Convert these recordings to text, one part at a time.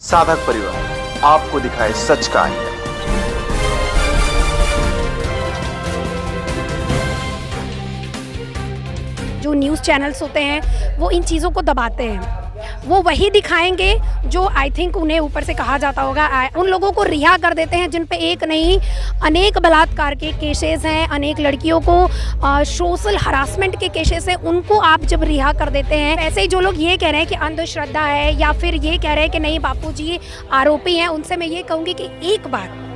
साधक परिवार आपको दिखाए सच का आईना। जो न्यूज़ चैनल्स होते हैं वो इन चीज़ों को दबाते हैं, वो वही दिखाएंगे जो आई थिंक उन्हें ऊपर से कहा जाता होगा। उन लोगों को रिहा कर देते हैं जिन पे एक नहीं अनेक बलात्कार के केसेस हैं, अनेक लड़कियों को सोशल हरासमेंट के केसेस हैं, उनको आप जब रिहा कर देते हैं। ऐसे ही जो लोग ये कह रहे हैं कि अंधश्रद्धा है या फिर ये कह रहे हैं कि नहीं बापूजी आरोपी हैं, उनसे मैं ये कहूँगी कि एक बार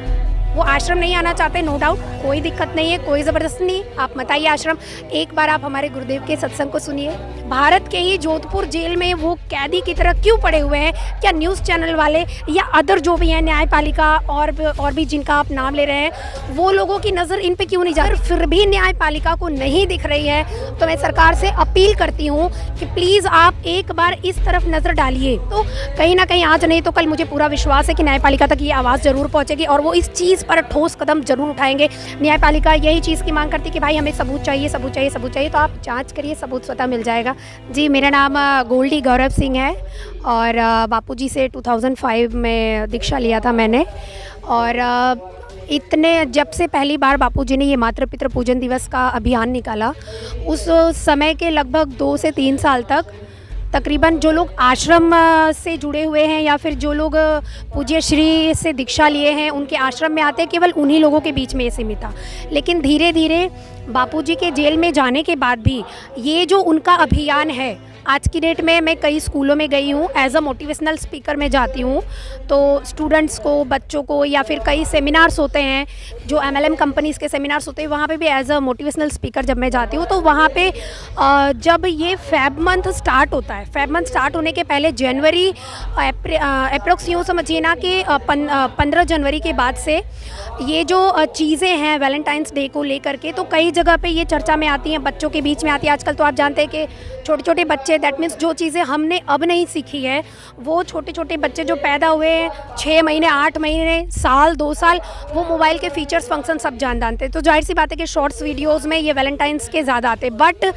वो आश्रम नहीं आना चाहते, नो डाउट, कोई दिक्कत नहीं है, कोई ज़बरदस्ती नहीं, आप मत आइए आश्रम। एक बार आप हमारे गुरुदेव के सत्संग को सुनिए। भारत के ही जोधपुर जेल में वो कैदी की तरह क्यों पड़े हुए हैं? क्या न्यूज़ चैनल वाले या अदर जो भी हैं, न्यायपालिका और भी जिनका आप नाम ले रहे हैं, वो लोगों की नज़र इन पे क्यों नहीं जा रही? फिर भी न्यायपालिका को नहीं दिख रही है तो मैं सरकार से अपील करती हूँ कि प्लीज़ आप एक बार इस तरफ नज़र डालिए। तो कहीं ना कहीं आज नहीं तो कल मुझे पूरा विश्वास है कि न्यायपालिका तक ये आवाज़ ज़रूर पहुँचेगी और वो इस चीज़ पर ठोस कदम जरूर उठाएंगे। न्यायपालिका यही चीज़ की मांग करती है कि भाई हमें सबूत चाहिए, सबूत चाहिए, सबूत चाहिए, तो आप जांच करिए, सबूत स्वतः मिल जाएगा। जी, मेरा नाम गोल्डी गौरव सिंह है और बापूजी से 2005 में दीक्षा लिया था मैंने। और इतने जब से पहली बार बापूजी ने ये मातृ पितृ पूजन दिवस का अभियान निकाला, उस समय के लगभग 2 से 3 साल तक तकरीबन जो लोग आश्रम से जुड़े हुए हैं या फिर जो लोग पूज्य श्री से दीक्षा लिए हैं उनके आश्रम में आते हैं, केवल उन्हीं लोगों के बीच में ये सीमित था। लेकिन धीरे धीरे बापूजी के जेल में जाने के बाद भी ये जो उनका अभियान है, आज की डेट में मैं कई स्कूलों में गई हूँ, एज अ मोटिवेशनल स्पीकर में जाती हूँ, तो स्टूडेंट्स को, बच्चों को, या फिर कई सेमिनार्स होते हैं जो MLM कंपनीज़ के सेमिनार्स होते हैं, वहाँ पे भी एज अ मोटिवेशनल स्पीकर जब मैं जाती हूँ तो वहाँ पे जब ये फेब मंथ स्टार्ट होता है, फेब मंथ स्टार्ट होने के पहले जनवरी अप्रोक्स यूँ समझिए ना कि 15 जनवरी के बाद से ये जो चीज़ें हैं वैलेंटाइंस डे को लेकर के, तो कई जगह पे ये चर्चा में आती हैं, बच्चों के बीच में आती है। आजकल तो आप जानते हैं कि छोटे छोटे बच्चे, दैट मीन्स जो चीज़ें हमने अब नहीं सीखी है, वो छोटे छोटे बच्चे जो पैदा हुए हैं 6 महीने, 8 महीने, साल, 2 साल, वो मोबाइल के फीचर्स, फंक्शन सब जानते हैं। तो जाहिर सी बात है कि शॉर्ट्स वीडियोज़ में ये वैलेंटाइंस के ज़्यादा आते हैं। बट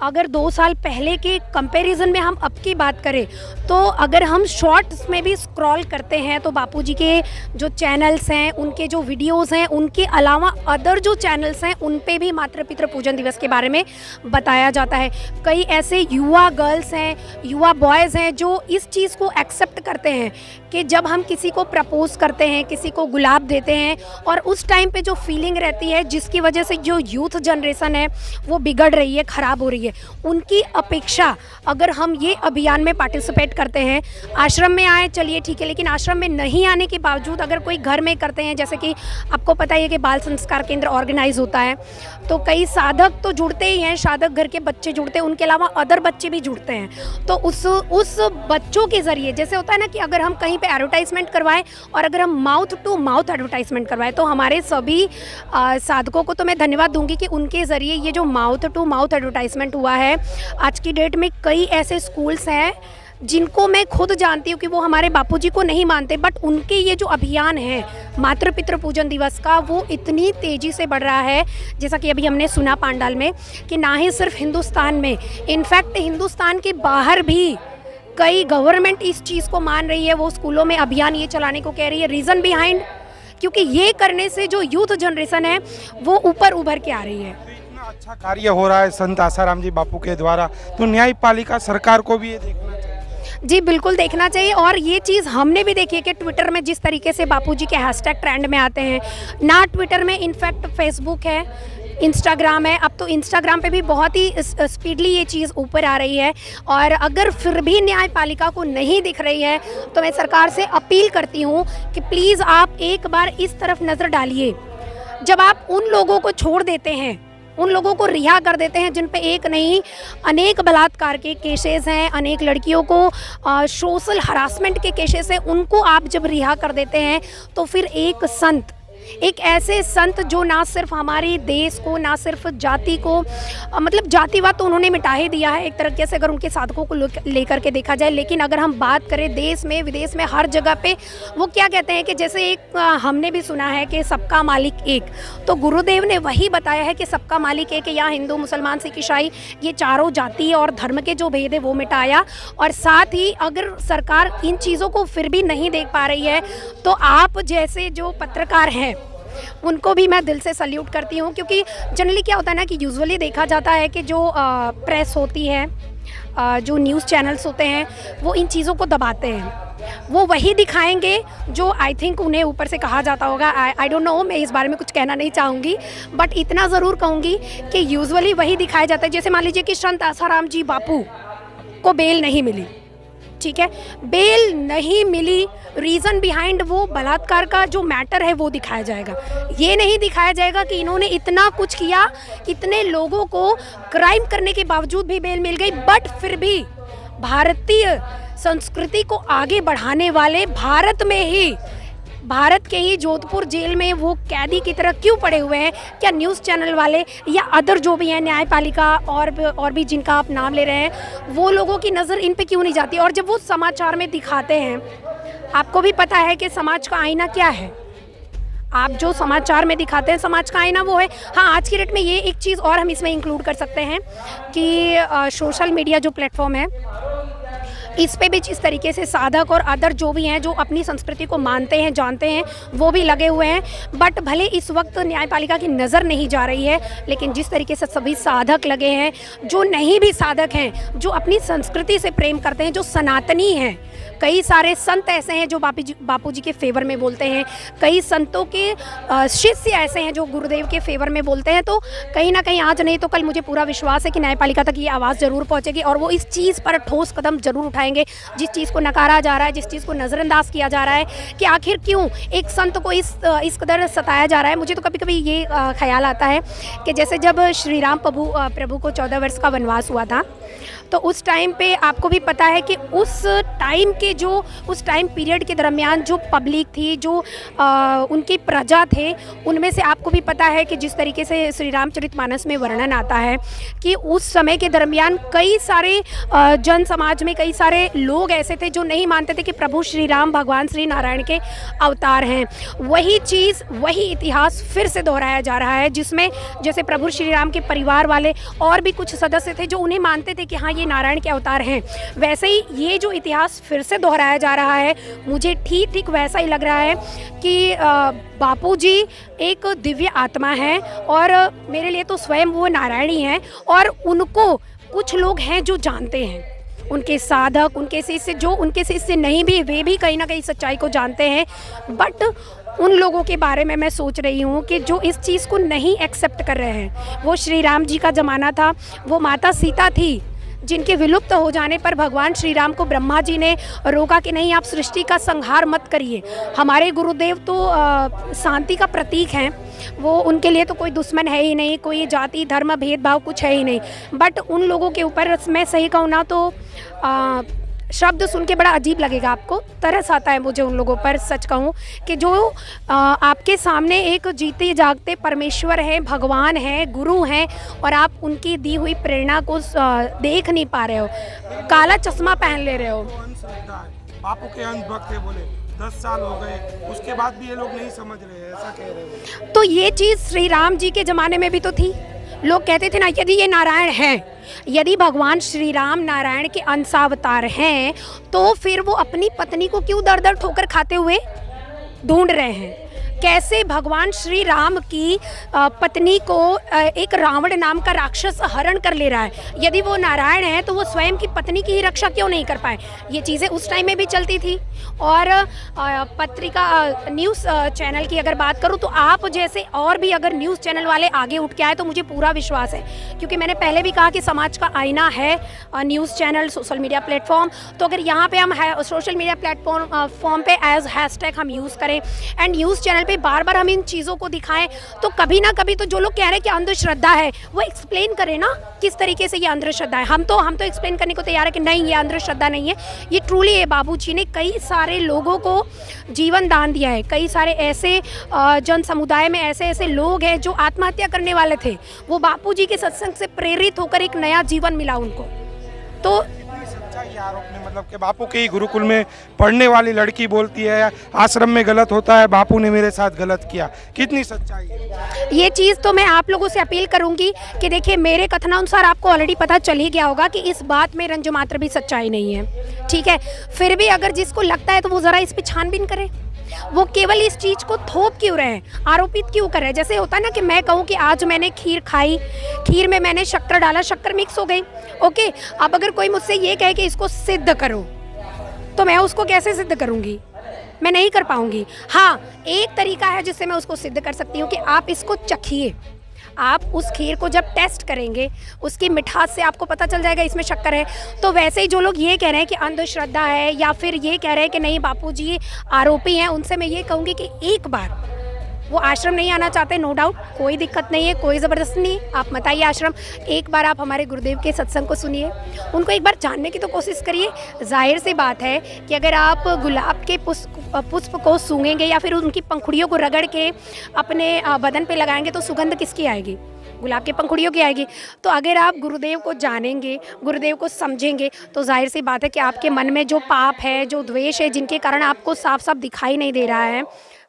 अगर 2 साल पहले के कंपैरिजन में हम अब की बात करें तो अगर हम शॉर्ट्स में भी स्क्रॉल करते हैं तो बापूजी के जो चैनल्स हैं, उनके जो वीडियोस हैं, उनके अलावा अदर जो चैनल्स हैं उन पे भी मातृ पितृ पूजन दिवस के बारे में बताया जाता है। कई ऐसे युवा गर्ल्स हैं, युवा बॉयज़ हैं जो इस चीज़ को एक्सेप्ट करते हैं कि जब हम किसी को प्रपोज करते हैं, किसी को गुलाब देते हैं, और उस टाइम पे जो फीलिंग रहती है जिसकी वजह से जो यूथ जनरेशन है वो बिगड़ रही है, ख़राब हो रही है, उनकी अपेक्षा अगर हम ये अभियान में पार्टिसिपेट करते हैं, आश्रम में आए चलिए ठीक है, लेकिन आश्रम में नहीं आने के बावजूद अगर कोई घर में करते हैं, जैसे कि आपको पता ही है कि बाल संस्कार केंद्र ऑर्गेनाइज होता है, तो कई साधक तो जुड़ते ही हैं, साधक घर के बच्चे जुड़ते हैं, उनके अलावा अदर बच्चे भी जुड़ते हैं। तो उस बच्चों के ज़रिए, जैसे होता है ना कि अगर हम कहीं पे एडवर्टाइजमेंट करवाएं और अगर हम माउथ टू माउथ एडवर्टाइजमेंट करवाएं, तो हमारे सभी साधकों को तो मैं धन्यवाद दूंगी कि उनके ज़रिए ये जो माउथ टू माउथ एडवर्टाइजमेंट हुआ है। आज की डेट में कई ऐसे स्कूल्स हैं जिनको मैं खुद जानती हूँ कि वो हमारे बापूजी को नहीं मानते, बट उनके ये जो अभियान है मातृ पितृ पूजन दिवस का, वो इतनी तेज़ी से बढ़ रहा है, जैसा कि अभी हमने सुना पांडाल में, कि ना ही सिर्फ हिंदुस्तान में, इनफैक्ट हिंदुस्तान के बाहर भी कई गवर्नमेंट इस चीज़ को मान रही है, वो स्कूलों में अभियान ये चलाने को कह रही है। रीज़न बिहाइंड, क्योंकि ये करने से जो यूथ जनरेशन है वो ऊपर उभर के आ रही है। अच्छा कार्य हो रहा है संत आसाराम जी बापू के द्वारा, तो न्यायपालिका सरकार को भी ये देखना चाहिए। जी बिल्कुल देखना चाहिए। और ये चीज़ हमने भी देखी है कि ट्विटर में जिस तरीके से बापूजी के हैशटैग ट्रेंड में आते हैं ना, ट्विटर में, इनफैक्ट फेसबुक है, इंस्टाग्राम है, अब तो इंस्टाग्राम पे भी बहुत ही स्पीडली ये चीज़ ऊपर आ रही है। और अगर फिर भी न्यायपालिका को नहीं दिख रही है तो मैं सरकार से अपील करती हूँ कि प्लीज़ आप एक बार इस तरफ नज़र डालिए। जब आप उन लोगों को छोड़ देते हैं, उन लोगों को रिहा कर देते हैं जिन पे एक नहीं अनेक बलात्कार के केसेस हैं, अनेक लड़कियों को सोशल हरासमेंट के केसेस हैं, उनको आप जब रिहा कर देते हैं तो फिर एक संत एक ऐसे संत जो ना सिर्फ हमारे देश को, ना सिर्फ जाति को, मतलब जातिवाद तो उन्होंने मिटा ही दिया है एक तरीके से अगर उनके साधकों को लेकर के देखा जाए, लेकिन अगर हम बात करें देश में विदेश में हर जगह पे वो क्या कहते हैं कि जैसे एक हमने भी सुना है कि सबका मालिक एक, तो गुरुदेव ने वही बताया है कि सबका मालिक एक, यहाँ हिंदू मुसलमान सिख ईसाई ये चारों जाति और धर्म के जो भेद है वो मिटाया। और साथ ही अगर सरकार इन चीज़ों को फिर भी नहीं देख पा रही है तो आप जैसे जो पत्रकार हैं उनको भी मैं दिल से सल्यूट करती हूँ, क्योंकि जनरली क्या होता है ना कि यूजुअली देखा जाता है कि जो प्रेस होती है, जो न्यूज़ चैनल्स होते हैं वो इन चीज़ों को दबाते हैं, वो वही दिखाएंगे जो आई थिंक उन्हें ऊपर से कहा जाता होगा। आई डोंट नो, मैं इस बारे में कुछ कहना नहीं चाहूँगी, बट इतना ज़रूर कहूँगी कि यूजुअली वही दिखाया जाता है। जैसे मान लीजिए कि संत आसाराम जी बापू को बेल नहीं मिली, ठीक है, बेल नहीं मिली, रीज़न बिहाइंड वो बलात्कार का जो मैटर है वो दिखाया जाएगा। ये नहीं दिखाया जाएगा कि इन्होंने इतना कुछ किया, इतने लोगों को क्राइम करने के बावजूद भी बेल मिल गई, बट फिर भी भारतीय संस्कृति को आगे बढ़ाने वाले भारत के ही जोधपुर जेल में वो कैदी की तरह क्यों पड़े हुए हैं? क्या न्यूज़ चैनल वाले या अदर जो भी हैं, न्यायपालिका और भी जिनका आप नाम ले रहे हैं, वो लोगों की नज़र इन पे क्यों नहीं जाती? और जब वो समाचार में दिखाते हैं, आपको भी पता है कि समाज का आईना क्या है, आप जो समाचार में दिखाते हैं समाज का आईना वो है। हाँ, आज की डेट में ये एक चीज़ और हम इसमें इंक्लूड कर सकते हैं कि सोशल मीडिया जो प्लेटफॉर्म है इस पे भी जिस तरीके से साधक और अदर जो भी हैं जो अपनी संस्कृति को मानते हैं, जानते हैं, वो भी लगे हुए हैं। बट भले इस वक्त न्यायपालिका की नज़र नहीं जा रही है, लेकिन जिस तरीके से सभी साधक लगे हैं, जो नहीं भी साधक हैं, जो अपनी संस्कृति से प्रेम करते हैं, जो सनातनी हैं, कई सारे संत ऐसे हैं जो बापू जी के फेवर में बोलते हैं, कई संतों के शिष्य ऐसे हैं जो गुरुदेव के फेवर में बोलते हैं। तो कहीं ना कहीं आज नहीं तो कल मुझे पूरा विश्वास है कि न्यायपालिका तक ये आवाज़ ज़रूर पहुंचेगी और वो इस चीज़ पर ठोस कदम जरूर उठाएंगे, जिस चीज़ को नकारा जा रहा है, जिस चीज़ को नज़रअंदाज किया जा रहा है कि आखिर क्यों एक संत को इस कदर सताया जा रहा है। मुझे तो कभी कभी ये ख्याल आता है कि जैसे जब श्री राम प्रभु को 14 वर्ष का वनवास हुआ था, तो उस टाइम पे आपको भी पता है कि उस टाइम पीरियड के दरमियान जो पब्लिक थी, जो उनकी प्रजा थे, उनमें से आपको भी पता है कि जिस तरीके से श्री रामचरितमानस में वर्णन आता है कि उस समय के दरमियान कई सारे जन समाज में कई सारे लोग ऐसे थे जो नहीं मानते थे कि प्रभु श्री राम भगवान श्री नारायण के अवतार हैं। वही चीज़, वही इतिहास फिर से दोहराया जा रहा है, जिसमें जैसे प्रभु श्री राम के परिवार वाले और भी कुछ सदस्य थे जो उन्हें मानते थे कि हाँ ये नारायण के अवतार हैं, वैसे ही ये जो इतिहास फिर से दोहराया जा रहा है, मुझे ठीक वैसा ही लग रहा है कि बापू जी एक दिव्य आत्मा है और मेरे लिए तो स्वयं वो नारायण ही हैं। और उनको कुछ लोग हैं जो जानते हैं, उनके साधक, उनके शिष्य, जो उनके शिष्य नहीं भी, वे भी कहीं ना कहीं सच्चाई को जानते हैं। बट उन लोगों के बारे में मैं सोच रही हूँ कि जो इस चीज़ को नहीं एक्सेप्ट कर रहे हैं। वो श्री राम जी का ज़माना था, वो माता सीता थी जिनके विलुप्त हो जाने पर भगवान श्री राम को ब्रह्मा जी ने रोका कि नहीं, आप सृष्टि का संहार मत करिए। हमारे गुरुदेव तो शांति का प्रतीक हैं, वो उनके लिए तो कोई दुश्मन है ही नहीं, कोई जाति धर्म भेदभाव कुछ है ही नहीं। बट उन लोगों के ऊपर मैं सही कहूँ ना तो शब्द सुन के बड़ा अजीब लगेगा, आपको तरस आता है मुझे उन लोगों पर। सच कहूँ कि जो आपके सामने एक जीते जागते परमेश्वर है, भगवान है, गुरु हैं, और आप उनकी दी हुई प्रेरणा को देख नहीं पा रहे हो, काला चश्मा पहन ले रहे हो। बापू के अंश भक्त है, बोले 10 साल हो गए, उसके बाद भी ये लोग नहीं समझ रहे हैं, ऐसा कह रहे हैं। तो ये चीज़ श्री राम जी के ज़माने में भी तो थी। लोग कहते थे ना, यदि ये नारायण हैं, यदि भगवान श्री राम नारायण के अंशावतार हैं, तो फिर वो अपनी पत्नी को क्यों दर ठोकर खाते हुए ढूंढ रहे हैं? कैसे भगवान श्री राम की पत्नी को एक रावण नाम का राक्षस हरण कर ले रहा है? यदि वो नारायण है तो वो स्वयं की पत्नी की ही रक्षा क्यों नहीं कर पाए? ये चीज़ें उस टाइम में भी चलती थी। और पत्रिका न्यूज़ चैनल की अगर बात करूँ तो आप जैसे और भी अगर न्यूज़ चैनल वाले आगे उठ के आए तो मुझे पूरा विश्वास है, क्योंकि मैंने पहले भी कहा कि समाज का आईना है news channel, social media platform. तो अगर यहाँ पे हम सोशल मीडिया प्लेटफॉर्म पे एज हैशटैग हम यूज़ करें एंड न्यूज़ चैनल पे बार बार हम इन चीज़ों को दिखाएं, तो कभी ना कभी तो जो लोग कह रहे हैं कि अंधश्रद्धा है वो एक्सप्लेन करें ना किस तरीके से ये अंधश्रद्धा है। हम तो एक्सप्लेन करने को तैयार है कि नहीं ये अंधश्रद्धा नहीं है, ये ट्रूली है। बाबूजी ने कई सारे लोगों को जीवन दान दिया है, कई सारे ऐसे जन समुदाय में ऐसे लोग हैं जो आत्महत्या करने वाले थे, वो बापूजी के सत्संग से प्रेरित होकर एक नया जीवन मिला उनको। तो सच्चाई आरोप में मतलब कि बापू के ही गुरुकुल में पढ़ने वाली लड़की बोलती है आश्रम में गलत होता है, बापू ने मेरे साथ गलत किया, कितनी सच्चाई है? ये चीज़ तो मैं आप लोगों से अपील करूंगी कि देखिए मेरे कथनानुसार आपको ऑलरेडी पता चल ही गया होगा कि इस बात में रंज मात्र भी सच्चाई नहीं है, ठीक है। फिर भी अगर जिसको लगता है तो वो ज़रा इस पर छानबीन करे, वो केवल इस चीज़ को थोप क्यों रहे हैं, आरोपित क्यों कर रहे हैं। जैसे होता है ना कि मैं कहूँ कि आज मैंने खीर खाई, खीर में मैंने शक्कर डाला, शक्कर मिक्स हो गई, ओके। अब अगर कोई मुझसे ये कहे कि इसको सिद्ध करो, तो मैं उसको कैसे सिद्ध करूँगी? मैं नहीं कर पाऊँगी। हाँ, एक तरीका है जिससे मैं उसको सिद्ध कर सकती हूँ कि आप इसको चखिए। आप उस खीर को जब टेस्ट करेंगे, उसकी मिठास से आपको पता चल जाएगा इसमें शक्कर है। तो वैसे ही जो लोग ये कह रहे हैं कि अंधश्रद्धा है या फिर ये कह रहे हैं कि नहीं बापूजी आरोपी हैं, उनसे मैं ये कहूँगी कि एक बार वो आश्रम नहीं आना चाहते, नो डाउट, कोई दिक्कत नहीं है, कोई ज़बरदस्ती नहीं, आप मत आइए आश्रम। एक बार आप हमारे गुरुदेव के सत्संग को सुनिए, उनको एक बार जानने की तो कोशिश करिए। जाहिर सी बात है कि अगर आप गुलाब के पुष्प को सूंघेंगे या फिर उनकी पंखुड़ियों को रगड़ के अपने बदन पे लगाएंगे तो सुगंध किसकी आएगी? गुलाब की पंखुड़ियों की आएगी। तो अगर आप गुरुदेव को जानेंगे, गुरुदेव को समझेंगे, तो जाहिर सी बात है कि आपके मन में जो पाप है, जो द्वेष है, जिनके कारण आपको साफ साफ दिखाई नहीं दे रहा है,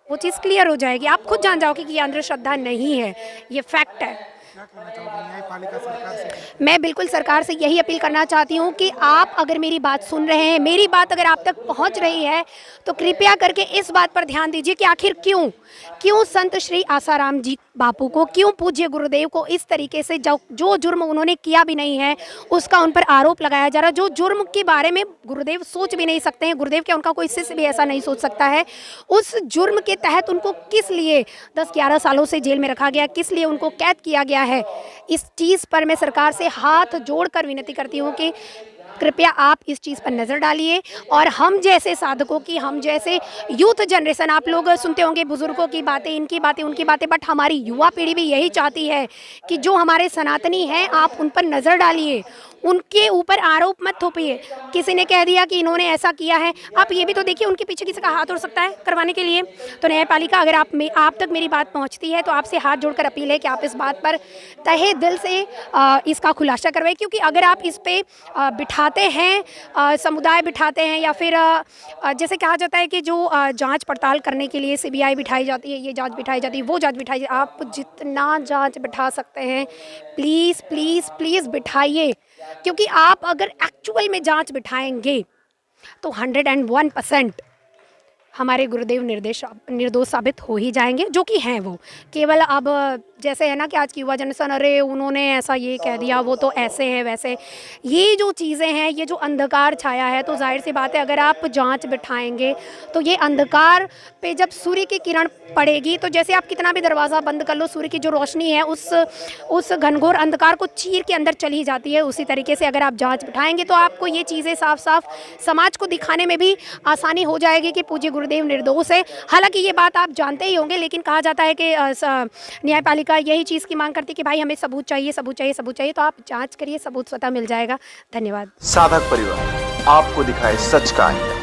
वो चीज़ क्लियर हो जाएगी। आप खुद जान जाओगे कि ये अंधश्रद्धा नहीं है, ये फैक्ट है। क्या कहना चाहोगे न्यायपालिका सरकार से? मैं बिल्कुल सरकार से यही अपील करना चाहती हूँ कि आप अगर मेरी बात सुन रहे हैं, मेरी बात अगर आप तक पहुँच रही है, तो कृपया करके इस बात पर ध्यान दीजिए कि आखिर क्यों संत श्री आसाराम जी बापू को, क्यों पूज्य गुरुदेव को इस तरीके से जो जुर्म उन्होंने किया भी नहीं है उसका उन पर आरोप लगाया जा रहा है, जो जुर्म के बारे में गुरुदेव सोच भी नहीं सकते हैं, गुरुदेव क्या उनका कोई शिष्य भी ऐसा नहीं सोच सकता है। उस जुर्म के तहत उनको किस लिए 10-11 सालों से जेल में रखा गया, किस लिए उनको कैद किया गया है, इस चीज़ पर मैं सरकार से हाथ जोड़कर विनती करती हूँ कि कृपया आप इस चीज़ पर नज़र डालिए। और हम जैसे साधकों की, हम जैसे यूथ जनरेशन, आप लोग सुनते होंगे बुज़ुर्गों की बातें, इनकी बातें, उनकी बातें, बट हमारी युवा पीढ़ी भी यही चाहती है कि जो हमारे सनातनी हैं आप उन पर नज़र डालिए, उनके ऊपर आरोप मत थोपिए। किसी ने कह दिया कि इन्होंने ऐसा किया है, आप ये भी तो देखिए उनके पीछे किसी का हाथ हो सकता है करवाने के लिए। तो न्यायपालिका अगर आप तक मेरी बात पहुंचती है तो आपसे हाथ जोड़कर अपील है कि आप इस बात पर तहे दिल से इसका खुलासा करवाएं, क्योंकि अगर आप इस पे बिठाते हैं, समुदाय बिठाते हैं, या फिर जैसे कहा जाता है कि जो जाँच पड़ताल करने के लिए CBI बिठाई जाती है, ये जाँच बिठाई जाती है, वो जाँच बिठाई जाती है, आप जितना जाँच बिठा सकते हैं प्लीज़ प्लीज़ प्लीज़ बिठाइए, क्योंकि आप अगर एक्चुअल में जांच बिठाएंगे तो 101% हमारे गुरुदेव निर्दोष साबित हो ही जाएंगे, जो कि हैं वो। केवल अब जैसे है ना कि आज की युवा जनरेशन, अरे उन्होंने ऐसा ये कह दिया, वो तो ऐसे हैं वैसे, ये जो चीज़ें हैं, ये जो अंधकार छाया है, तो जाहिर सी बात है अगर आप जांच बिठाएंगे तो ये अंधकार पे जब सूर्य की किरण पड़ेगी, तो जैसे आप कितना भी दरवाज़ा बंद कर लो, सूर्य की जो रोशनी है उस घनघोर अंधकार को चीर के अंदर चली जाती है। उसी तरीके से अगर आप जाँच बिठाएंगे तो आपको ये चीज़ें साफ साफ समाज को दिखाने में भी आसानी हो जाएगी कि पूज्य गुरुदेव निर्दोष है। हालांकि ये बात आप जानते ही होंगे, लेकिन कहा जाता है कि न्यायपालिका यही चीज़ की मांग करती है कि भाई हमें सबूत चाहिए, सबूत चाहिए, सबूत चाहिए। तो आप जांच करिए, सबूत स्वतः मिल जाएगा। धन्यवाद। साधक परिवार आपको दिखाए सच का आईना।